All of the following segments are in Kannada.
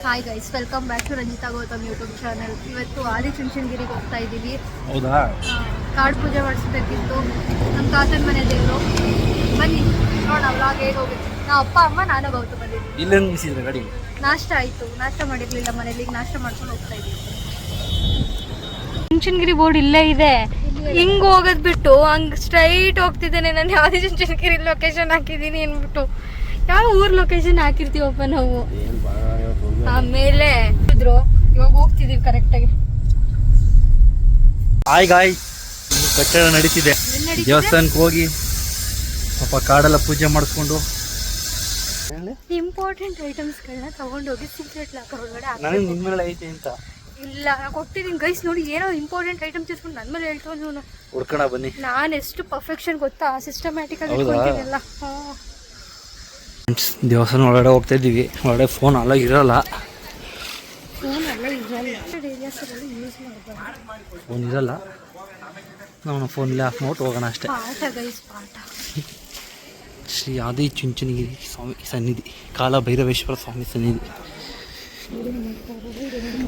Hi guys, welcome back to Ranjitha Gautam YouTube channel. ಇವತ್ತು ಆದಿಚುಂಚನಗಿರಿಗೆ ಹೋಗ್ತಾ ಇದ್ದೀವಿ. ಹೌದಾ? ಕಾಡು ಪೂಜೆ ಮಾಡಿಸ್ಬೇಕಿತ್ತು. ನಮ್ಮ ತಾತನ ಮನೆ ದೇವರು. ಬನ್ನಿ ನೋಡೋಣ ವ್ಲಾಗ್ ಹೇಗೆ ಹೋಗುತ್ತೆ. ನಾವು ಅಪ್ಪ ಅಮ್ಮ ನಾನು ಗೌತಮ್ ಬಂದಿದ್ದೀವಿ. ಇಲ್ಲೇನು ನಿಲ್ಸಿದ್ರೆ ಗಾಡಿ? ನಾಷ್ಟ ಆಯಿತು. ನಾಷ್ಟ ಮಾಡಿರಲಿಲ್ಲ ಮನೇಲಿ. ಈಗ ನಾಷ್ಟ ಮಾಡ್ಕೊಂಡು ಹೋಗ್ತಾ ಇದ್ದೀವಿ. ಚುಂಚನಗಿರಿ ಬೋರ್ಡ್ ಇಲ್ಲೇ ಇದೆ. ಹಿಂಗೆ ಹೋಗೋದು ಬಿಟ್ಟು ಹಂಗೆ ಸ್ಟ್ರೈಟ್ ಹೋಗ್ತಿದ್ದೇನೆ. ನಾನು ಯಾವುದೇ ಚುಂಚನಗಿರಿ ಲೊಕೇಶನ್ ಹಾಕಿದ್ದೀನಿ ಅಂದ್ಬಿಟ್ಟು ಯಾವ ಊರ್ ಲೊಕೇಶನ್ ಹಾಕಿರ್ತೀವಪ್ಪ ನಾವು. ಆಮೇಲೆ ಇವಾಗ ಹೋಗ್ತಿದೀವಿ ಕರೆಕ್ಟಾಗಿ. ಹಾಯ್ ಗಾಯ್, ಕಟ್ಟಡ ನಡೀತಿದೆ. ದೇವಸ್ಥಾನಕ್ಕೆ ಹೋಗಿ ಸ್ವಲ್ಪ ಕಾಡೆಲ್ಲ ಪೂಜೆ ಮಾಡಿಸ್ಕೊಂಡು ಇಂಪಾರ್ಟೆಂಟ್ ಐಟಮ್ಸ್ಗಳನ್ನ ತಗೊಂಡೋಗಿ ಸೀಕ್ರೆಟ್ ಲಾಕರ್ ಒಳಗಡೆ ನನಗೆ ನಿಮ್ಮ ಮೇಲೆ ಐತೆ ಅಂತ ಇಲ್ಲ, ನಾನು ಕೊಟ್ಟಿದ್ದೀನಿ ಗೈಸ್. ನೋಡಿ, ಏನೋ ಇಂಪಾರ್ಟೆಂಟ್ ಐಟಮ್ಸ್ ಇಸ್ಕೊಂಡು ನನ್ನ ಮೇಲೆ ಹೇಳ್ತಾ ಇವನು. ಹುಡ್ಕೋಣ ಬನ್ನಿ. ನಾನು ಎಷ್ಟು ಪರ್ಫೆಕ್ಷನ್ ಗೊತ್ತಾ, ಸಿಸ್ಟಮ್ಯಾಟಿಕ್ ಆಗಿ ಇಟ್ಕೊಳ್ತೀನಲ್ಲ. ದೇವಸ್ಥಾನ ಒಳಗಡೆ ಹೋಗ್ತಾ ಇದ್ದೀವಿ. ಒಳಗಡೆ ಫೋನ್ ಅಲ್ಲ ಇರಲ್ಲ. ಫೋನ್ ಇರಲ್ಲ. ನಾವು ಫೋನಲ್ಲಿ ಆಫ್ ಮಾಡ್ಬಿಟ್ಟು ಹೋಗೋಣ ಅಷ್ಟೇ. ಶ್ರೀ ಆದಿ ಚುಂಚನಗಿರಿ ಸ್ವಾಮಿ ಸನ್ನಿಧಿ, ಕಾಲ ಭೈರವೇಶ್ವರ ಸ್ವಾಮಿ ಸನ್ನಿಧಿ.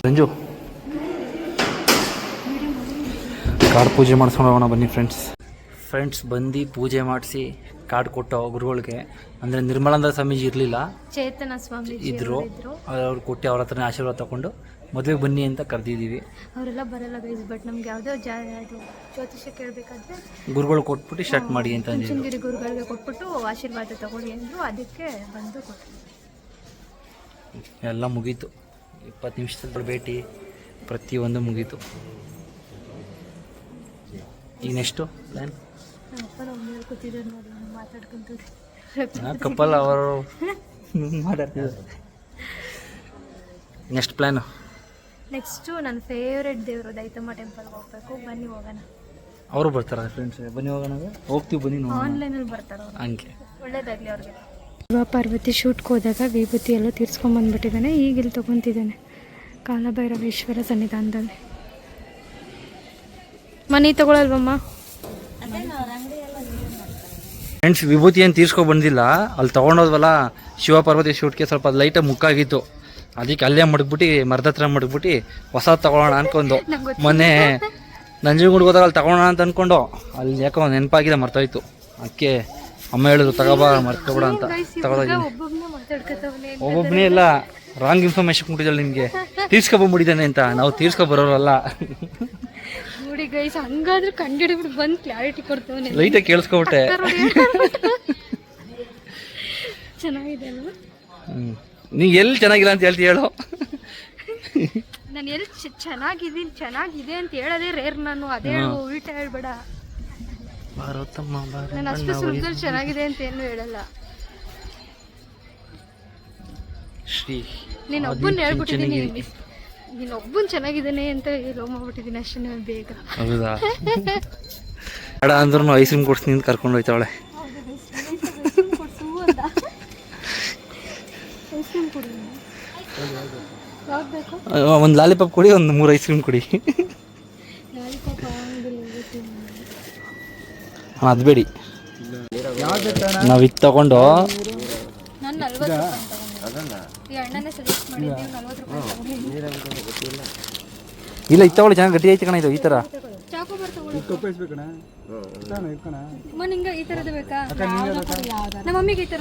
ಸಂಜು ಕಾಡು ಪೂಜೆ ಮಾಡಿಸ್ಕೊಂಡು ಹೋಗೋಣ ಬನ್ನಿ ಫ್ರೆಂಡ್ಸ್ ಬಂದು ಪೂಜೆ ಮಾಡಿಸಿ ಕಾರ್ಡ್ ಕೊಟ್ಟು ಗುರುಗಳಿಗೆ. ಅಂದರೆ ನಿರ್ಮಲಾನಂದ ಸ್ವಾಮೀಜಿ ಇರಲಿಲ್ಲ, ಚೇತನ ಸ್ವಾಮಿ ಇದ್ರು. ಅವ್ರು ಕೊಟ್ಟು ಅವ್ರ ಹತ್ರನೇ ಆಶೀರ್ವಾದ ತಗೊಂಡು ಮದುವೆ ಬನ್ನಿ ಅಂತ ಕರೆದಿದ್ದೀವಿ. ಅವರೆಲ್ಲ ಬರಲ್ಲ ಗೈಸ್, ಬಟ್ ನಮ್ಗೆ ಯಾವುದೋ ಜ್ಯೋತಿಷ್ಯ ಕೇಳಬೇಕಾದ್ರೆ ಗುರುಗಳು ಕೊಟ್ಬಿಟ್ಟು ಸ್ಟಾರ್ಟ್ ಮಾಡಿ ಅಂತ ಚುಂಚನಗಿರಿ ಗುರುಗಳಿಗೆ ಕೊಟ್ಬಿಟ್ಟು ಆಶೀರ್ವಾದ ತಗೊಳ್ಳಿ ಅಂದರು. ಅದಕ್ಕೆ ಬಂದು ಕೊಟ್ಟು ಎಲ್ಲ ಮುಗೀತು. 20 ನಿಮಿಷದ ಭೇಟಿ, ಪ್ರತಿಯೊಂದು ಮುಗೀತು. ಈಗ ನೆಕ್ಸ್ಟು ಪ್ಲ್ಯಾನ್ ಕೂತಿದ್ದಾರೆ ನೋಡಿ, ಮಾತಾಡ್ಕೊಂತೀವಿ. ಕಪ್ಪಲ್ ಅವರು ಮಾತಾಡ್ತಿದ್ದಾರೆ. ನೆಕ್ಸ್ಟ್ ಪ್ಲ್ಯಾನು ನೆಕ್ಸ್ಟು ನನ್ನ ಫೇವ್ರೆಟ್ ದೇವರು ದೈತಮ್ಮ ಟೆಂಪಲ್ಗೆ ಹೋಗ್ಬೇಕು. ಬನ್ನಿ ಹೋಗೋಣ. ಅವರು ಬರ್ತಾರೆ ಫ್ರೆಂಡ್ಸ್, ಬನ್ನಿ ಹೋಗೋಣ. ಹೋಗ್ತೀವಿ ಬನ್ನಿ. ಆನ್ಲೈನಲ್ಲಿ ಬರ್ತಾರೆ ಹಂಗೆ. ಒಳ್ಳೇದಾಗಲಿ ಅವ್ರಿಗೆ. ಶಿವ ಪಾರ್ವತಿ ಶೂಟ್ಗೆ ಹೋದಾಗ ವಿಭೂತಿ ಎಲ್ಲ ತೀರ್ಸ್ಕೊಂಬಂದ್ಬಿಟ್ಟಿದ್ದಾನೆ. ಈಗ ಇಲ್ಲಿ ತೊಗೊತಿದ್ದಾನೆ ಕಾಲಭೈರವೇಶ್ವರ ಸನ್ನಿಧಾನದಲ್ಲಿ. ಮನೆ ತಗೊಳಲ್ವಮ್ಮ? ಫ್ರೆಂಡ್ಸ್, ವಿಭೂತಿ ಏನು ತೀರ್ಸ್ಕೊ ಬಂದಿಲ್ಲ. ಅಲ್ಲಿ ತೊಗೊಂಡೋದ್ವಲ್ಲ ಶಿವ ಪಾರ್ವತಿ ಶೂಟ್ಗೆ, ಸ್ವಲ್ಪ ಅದು ಲೈಟಾಗಿ ಮುಕ್ಕಾಗಿತ್ತು. ಅದಕ್ಕೆ ಅಲ್ಲೇ ಮಡಗ್ಬಿಟ್ಟು ಮರದ ಹತ್ರ ಮಡಗ್ಬಿಟ್ಟು ಹೊಸ ತಗೊಳ್ಳೋಣ ಅನ್ಕೊಂಡು ಮೊನ್ನೆ ನಂಜನಗೂಡಿಗೆ ಹೋದಾಗ ಅಲ್ಲಿ ತಗೊಳ್ಳೋಣ ಅಂತ ಅಂದ್ಕೊಂಡು ಅಲ್ಲಿ ಯಾಕೋ ನೆನಪಾಗಿದೆ, ಮರ್ತೋಯ್ತು. ಅದಕ್ಕೆ ಅಮ್ಮ ಹೇಳಿದ್ರು ತಗೋಬಾ, ಮರ್ಕೊಬೇಡ ಅಂತ ತಗೊಳೋದಿದ್ದೀನಿ. ಒಬ್ಬೊಬ್ಬನೇ ಇಲ್ಲ, ರಾಂಗ್ ಇನ್ಫಾರ್ಮೇಶನ್ ಕೊಟ್ಟಿದ್ದಲ್ಲ ನಿಮಗೆ, ತೀರ್ಸ್ಕೊಬಂದ್ಬಿಟ್ಟಿದ್ದಾನೆ ಅಂತ. ನಾವು ತೀರ್ಸ್ಕೊಬರೋರಲ್ಲ ನೋಡಿ ಗೈಸ್. ಹಂಗಾದ್ರೆ ಕಂಡಿಡಿಬಿಟ್ಟು ಬಂದು ಕ್ಲಾರಿಟಿ ಕೊಡ್ತೇವೆ. ಲೈಟಾಗಿ ಕೇಳಿಸ್ಕೊಬಿಟ್ಟೆ. ಚೆನ್ನಾಗಿದೆ ಅಲ್ವಾ? ನೀ ಎಲ್ಲಿ ಚೆನ್ನಾಗಿಲ್ಲ ಅಂತ ಹೇಳ್ತಿ ಹೇಳು. ನಾನು ಎಲ್ಲಿ ಚೆನ್ನಾಗಿದೆ ಅಂತ ಹೇಳೋದೇ ರೇರ್. ನಾನು ಅದೇ ಉಲ್ಟಾ ಹೇಳ್ಬೇಡ. ನಾನು ಅಷ್ಟು ಸುಲಭದಲ್ಲಿ ಚೆನ್ನಾಗಿದೆ ಅಂತ ಏನು ಹೇಳಲ್ಲ. ನೀನು ಒಬ್ಬನ ಹೇಳ್ಬಿಟ್ಟಿದ್ದೀನಿ, ನೀನು ಒಬ್ಬನ್ ಚೆನ್ನಾಗಿದ್ದಾನೆ ಅಂತ ಲವ್ ಮಾಡ್ಬಿಟ್ಟಿದ್ದೀನಿ ಅಷ್ಟೇ ಬೇಗ. ಹೌದಾ? ಬೇಡ ಅಂದ್ರೂ ಐಸ್ ಕ್ರೀಮ್ ಕೊಡ್ತೀನಿ ಅಂತ ಕರ್ಕೊಂಡು ಹೋಯ್ತಾವಳೆ. ಒಂದು ಲಾಲಿಪಾಪ್ ಕೊಡಿ, ಒಂದು 3 ಐಸ್ ಕ್ರೀಮ್ ಕೊಡಿ. ಅದು ಬೇಡಿ, ನಾವು ಇದು ತಗೊಂಡು ಇಲ್ಲ ಇದು ತಗೊಳ್ಳಿ. ಚೆನ್ನಾಗಿ ಗಟ್ಟಿ ಐತೆ ಕಣ ಇದು. ಈ ಥರ ನಮ್ಮ ಮಮ್ಮಿಗೆ ಈ ಥರ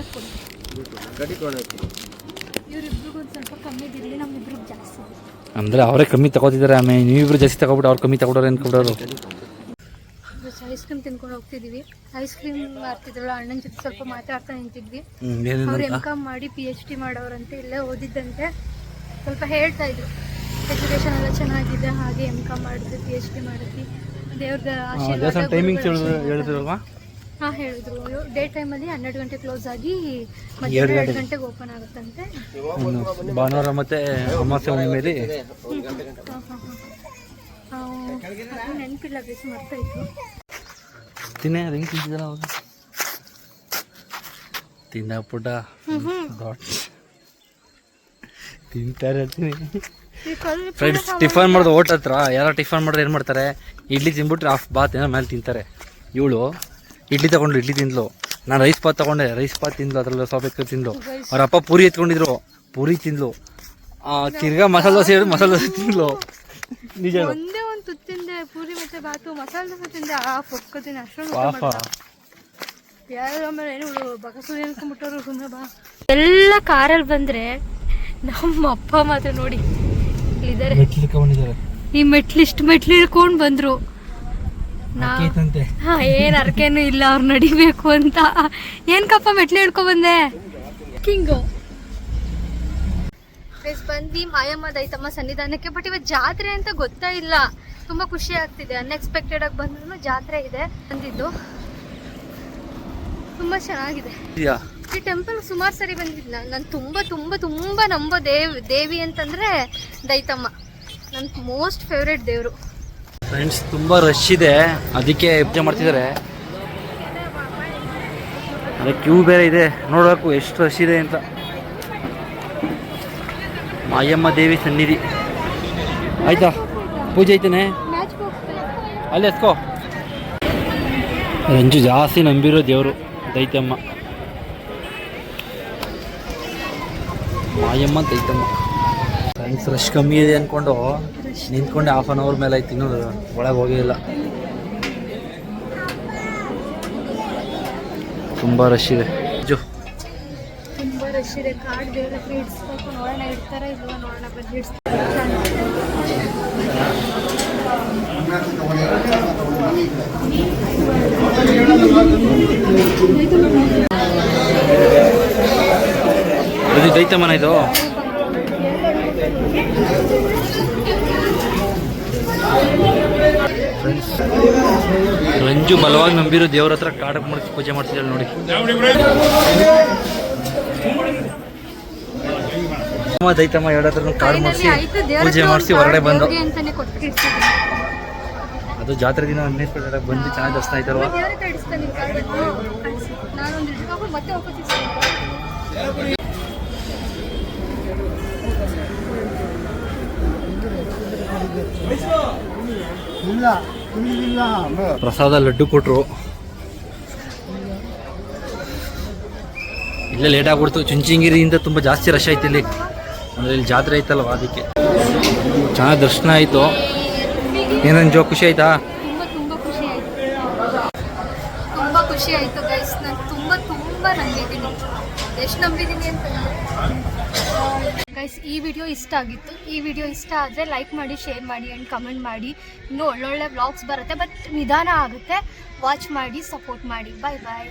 ಅಂದರೆ ಅವರೇ ಕಮ್ಮಿ ತಗೋತಿದ್ದಾರೆ. ಆಮೇಲೆ ನೀವಿಬ್ರು ಜಾಸ್ತಿ ತಗೊಬಿಟ್ಟು ಅವ್ರು ಕಮ್ಮಿ ತಗೊಡೋರು ಅನ್ಕೊಡೋರು. ಐಸ್ ಕ್ರೀಮ್ ತಿನ್ಕೊಂಡು ಹೋಗ್ತಿದ್ವಿ. ಐಸ್ ಕ್ರೀಮ್ ಮಾರ್ತಿದ್ರಲ್ಲ, ಅಣ್ಣನ ಜೊತೆ ಸ್ವಲ್ಪ ಮಾತಾಡ್ತಾ ನಿಂತಿದ್ವಿ. ಅವ್ರು MCom ಮಾಡಿ PhD ಮಾಡೋರಂತೆ, ಇಲ್ಲೇ ಓದಿದ್ದಂತೆ. ಸ್ವಲ್ಪ ಹೇಳ್ತಾ ಇದ್ರು ಎಜುಕೇಶನ್ ಎಲ್ಲ ಚೆನ್ನಾಗಿದೆ, ಹಾಗೆ MCom ಮಾಡಿದ್ವಿ, PhD ಮಾಡಿದ್ವಿ, ದೇವ್ರದ ಆಶೀರ್ವಾದ. ಹಾಂ ಹೇಳಿದ್ರು. ಡೇ ಟೈಮಲ್ಲಿ 12 ಗಂಟೆ ಕ್ಲೋಸ್ ಆಗಿ ಮಧ್ಯಾಹ್ನ 2 ಗಂಟೆಗೆ ಓಪನ್ ಆಗುತ್ತಂತೆ. ಭಾನುವಾರ ಮತ್ತೆ ಅಮಾವಾಸ್ಯೆ ಮೇಲೆ. ನೆನಪಿಲ್ಲ ಬೇಸ್, ಮರ್ತಾ ಇತ್ತು. ತಿನ್ನೇ ಅದು ಹೆಂಗೆ ತಿಂತಿದ್ದಾನೆ ಅವಾಗ. ತಿಂದ ಪುಟ ತಿಂತಾರೆ ಇರ್ತೀನಿ. ಫ್ರೆಂಡ್ಸ್, ಟಿಫನ್ ಮಾಡೋದು ಓಟ್ ಹತ್ರ ಯಾರೋ ಟಿಫನ್ ಮಾಡಿದ್ರೆ ಏನು ಮಾಡ್ತಾರೆ, ಇಡ್ಲಿ ತಿಂದ್ಬಿಟ್ರೆ ಹಾಫ್ ಬಾತ್ ಏನೋ ಮೇಲೆ ತಿಂತಾರೆ. ಇವಳು ಇಡ್ಲಿ ತಗೊಂಡು ಇಡ್ಲಿ ತಿಂದ್ಲು, ನಾನು ರೈಸ್ ಬಾತ್ ತಗೊಂಡೆ, ರೈಸ್ ಬಾತ್ ತಿಂದ್ಲು, ಅದರಲ್ಲಿ ಸ್ವಲ್ಪ ತಿಂದ್ಲು. ಅವ್ರ ಅಪ್ಪ ಪೂರಿ ಎತ್ಕೊಂಡಿದ್ರು, ಪೂರಿ ತಿಂದ್ಲು. ತಿರ್ಗಾ ಮಸಾಲೆ ದೋಸೆ ಹೇಳಿ ಮಸಾಲೆ ದೋಸೆ ತಿನ್ಲು ನಿಜ ಹೇಳು. ಒಂದೇ ಒಂದು ತುತ್ತಿಂದೆ ಪೂರಿ ಮತ್ತೆ ಬಾತು ಮಸಾಲೆ ದೋಸೆ ತಿಂದೆ ಪೊಕ್ಕೋತೀನಿ ಅಷ್ಟೊಂದು ಪಾಪ ಯಾರು ಆಮೇಲೆ ಏನು ಬಗಸೂರಿ ಅನ್ಕೊಂಡ್ಬಿಟ್ಟವ್ರು ಸುಮ್ಮನೆ ಬಾ. ಎಲ್ಲ ಕಾರಲ್ಲಿ ಬಂದ್ರೆ ನಮ್ಮ ಅಪ್ಪ ಮಾತ್ರ ನೋಡಿ ಇದ್ದಾರೆ, ಈ ಇಷ್ಟು ಮೆಟ್ಲು ಇಳ್ಕೊಂಡ್ ಬಂದ್ರು. ಏನ್ ಅರ್ಕೆನೂ ಇಲ್ಲ ಅವ್ರು ನಡಿಬೇಕು ಅಂತ. ಏನ್ಕಪ್ಪ ಮೆಟ್ಲು ಹಿಡ್ಕೊ ಬಂದೆ ಕಿಂಗು ಬಂದ್ವಿ ಮಾಯಮ್ಮ ದೈತಮ್ಮ ಸನ್ನಿಧಾನಕ್ಕೆ. ಬಟ್ ಇವತ್ತು ಜಾತ್ರೆ ಅಂತ ಗೊತ್ತಾ ಇಲ್ಲ, ತುಂಬಾ ಖುಷಿ ಆಗ್ತಿದೆ. ಅನ್ಎಕ್ಸ್ಪೆಕ್ಟೆಡ್ ಆಗಿ ಬಂದ್ರು ಜಾತ್ರೆ ಇದೆ ಬಂದಿದ್ದು, ತುಂಬಾ ಚೆನ್ನಾಗಿದೆ ಈ ಟೆಂಪಲ್. ಸುಮಾರು ಸರಿ ಬಂದಿದ್ದ ನಾನು ತುಂಬಾ ತುಂಬಾ ತುಂಬಾ ನಂಬೋ ದೇವಿ ಅಂತಂದ್ರೆ ದೈತಮ್ಮ, ನನ್ನ ಮೋಸ್ಟ್ ಫೇವ್ರೇಟ್ ದೇವರು. ಫ್ರೆಂಡ್ಸ್ ತುಂಬಾ ರಶ್ ಇದೆ, ಅದಕ್ಕೆ ಪೂಜೆ ಮಾಡ್ತಿದ್ದಾರೆ. ಅದೇ ಕ್ಯೂ ಬೇರೆ ಇದೆ, ನೋಡಬೇಕು ಎಷ್ಟು ರಶ್ ಇದೆ ಅಂತ. ಮಾಯಮ್ಮ ದೇವಿ ಸನ್ನಿಧಿ ಆಯ್ತಾ, ಪೂಜೆ ಐತೇನೆ ಅಲ್ಲಿ ಎತ್ಕೋ. ರಂಜು ಜಾಸ್ತಿ ನಂಬಿರೋ ದೇವರು ದೈತಮ್ಮ, ಮಾಯಮ್ಮ ದೈತಮ್ಮ. ಫ್ರೆಂಡ್ಸ್ ರಶ್ ಕಮ್ಮಿ ಇದೆ ಅಂದ್ಕೊಂಡು ನಿಂತ್ಕೊಂಡೆ ಹಾಫ್ ಆನ್ ಅವರ್ ಮೇಲೆ ಆಯ್ತು, ಇನ್ನೂ ಒಳಗೆ ಹೋಗಿಲ್ಲ. ತುಂಬ ರಶ್ ಇದೆ. ತುಂಬಾ ರಶ್ ಇದೆ. ಕಾರ್ಡ್ ದೇವ್ರ ಹತ್ರ ಇಡ್ಸ್ಬೇಕು, ನೋಡೋಣ ಇಡ್ತಾರ ಇಲ್ವಾ ನೋಡೋಣ ಬಂದು ಇಡ್ಸ್ತಾರೆ. ಇದು ದೈತಮ್ಮನ ಇದು. ರಂಜು ಬಲವಾಗಿ ನಂಬಿರೋ ದೇವ್ರ ಹತ್ರ ಕಾಡಕ್ಕೆ ಮಾಡಿಸಿ ಪೂಜೆ ಮಾಡ್ತಿದ್ದಾಳೆ ನೋಡಿ. ದೈತಮ್ಮ ಎರಡು ಹತ್ರ ಕಾಡು ಮಾಡಿಸಿ ಪೂಜೆ ಮಾಡಿಸಿ ಹೊರಗಡೆ ಬಂದು. ಅದು ಜಾತ್ರೆ ದಿನ ಅನ್ಎಕ್ಸ್ಪೆಕ್ಟೆಡ್ ಆಗಿ ಬಂದು ಚೆನ್ನಾಗಿ ದರ್ಶನ ಆಯ್ತಲ್ವಾ. ಪ್ರಸಾದ ಲಡ್ಡು ಕೊಟ್ರು, ಇಲ್ಲೇ ಲೇಟ್ ಆಗ್ಬಿಡ್ತು. ಚುಂಚನಗಿರಿಯಿಂದ ತುಂಬ ಜಾಸ್ತಿ ರಶ್ ಆಯ್ತು ಇಲ್ಲಿ, ಅಂದರೆ ಇಲ್ಲಿ ಜಾತ್ರೆ ಐತಲ್ವ ಅದಕ್ಕೆ. ಚೆನ್ನಾಗಿ ದರ್ಶನ ಆಯಿತು. ಏನಂಜೋ ಖುಷಿ ಆಯ್ತಾ? ತುಂಬ ಖುಷಿ ಆಯಿತು ಗೈಸ್. ನಾನು ತುಂಬ ನಂಬಿದ್ದೀನಿ. ಎಷ್ಟು ನಂಬಿದ್ದೀನಿ ಅಂತಂದರೆ ಗೈಸ್ ಈ ವಿಡಿಯೋ ಇಷ್ಟ ಆಗಿತ್ತು. ಈ ವಿಡಿಯೋ ಇಷ್ಟ ಆದರೆ ಲೈಕ್ ಮಾಡಿ, ಶೇರ್ ಮಾಡಿ ಆ್ಯಂಡ್ ಕಮೆಂಟ್ ಮಾಡಿ. ಇನ್ನೂ ಒಳ್ಳೊಳ್ಳೆ ವ್ಲಾಗ್ಸ್ ಬರುತ್ತೆ, ಬಟ್ ನಿಧಾನ ಆಗುತ್ತೆ. ವಾಚ್ ಮಾಡಿ, ಸಪೋರ್ಟ್ ಮಾಡಿ. ಬಾಯ್ ಬಾಯ್.